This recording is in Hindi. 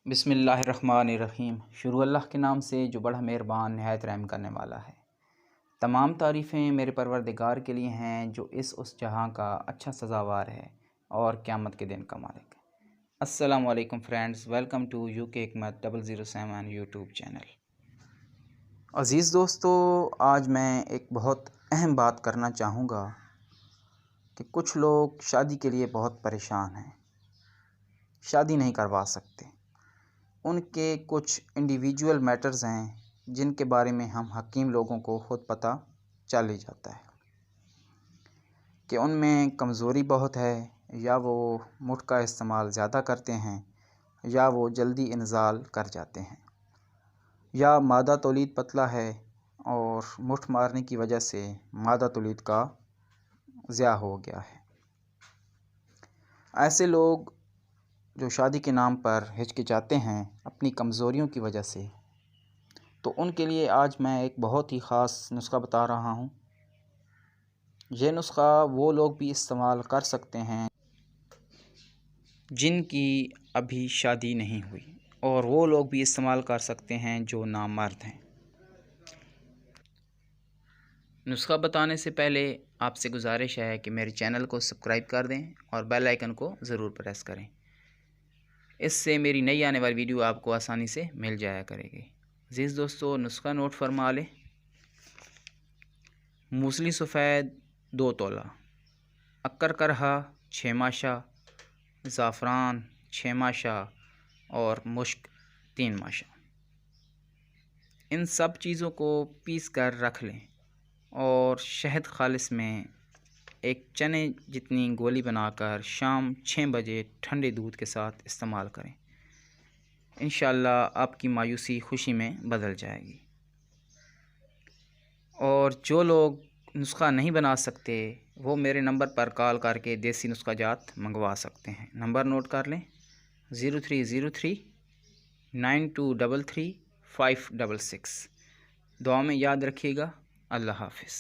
बिस्मिल्लाहिर्रहमानिर्रहीम। शुरू अल्लाह के नाम से जो बड़ा मेहरबान नहायत रहम करने वाला है। तमाम तारीफ़ें मेरे परवरदिगार के लिए हैं जो उस जहां का अच्छा सज़ावार है और क़यामत के दिन का मालिक है। अस्सलामु अलैकुम फ्रेंड्स, वेलकम टू UK हिकमत 007 यूट्यूब चैनल। अज़ीज़ दोस्तों, आज मैं एक बहुत अहम बात करना चाहूँगा कि कुछ लोग शादी के लिए बहुत परेशान हैं, शादी नहीं करवा सकते। उनके कुछ इंडिविजुअल मैटर्स हैं जिनके बारे में हम हकीम लोगों को ख़ुद पता चल ही जाता है कि उनमें कमज़ोरी बहुत है, या वो मुठ का इस्तेमाल ज़्यादा करते हैं, या वो जल्दी इंज़ाल कर जाते हैं, या मादा तौलीद पतला है और मुठ मारने की वजह से मादा तौलीद का ज़्या हो गया है। ऐसे लोग जो शादी के नाम पर हिचकिचाते हैं अपनी कमज़ोरियों की वजह से, तो उनके लिए आज मैं एक बहुत ही ख़ास नुस्ख़ा बता रहा हूँ। ये नुस्ख़ा वो लोग भी इस्तेमाल कर सकते हैं जिनकी अभी शादी नहीं हुई, और वो लोग भी इस्तेमाल कर सकते हैं जो नामर्द हैं। नुस्ख़ा बताने से पहले आपसे गुजारिश है कि मेरे चैनल को सब्सक्राइब कर दें और बेल आइकन को ज़रूर प्रेस करें। इससे मेरी नई आने वाली वीडियो आपको आसानी से मिल जाया करेगी। अज़ीज़ दोस्तों, नुस्ख़ा नोट फरमा लें। मूसली सफ़ेद 2 तोला, अक्कर करहा 6 माशा, ज़ाफ़रान 6 माशा और मुश्क 3 माशा। इन सब चीज़ों को पीस कर रख लें और शहद खालिस में एक चने जितनी गोली बनाकर शाम 6 बजे ठंडे दूध के साथ इस्तेमाल करें। इंशाअल्लाह आपकी मायूसी खुशी में बदल जाएगी। और जो लोग नुस्ख़ा नहीं बना सकते वो मेरे नंबर पर कॉल करके देसी नुस्ख़ा जात मंगवा सकते हैं। नंबर नोट कर लें, 0303 9233 566। दुआ में याद रखिएगा। अल्लाह हाफ़िज़।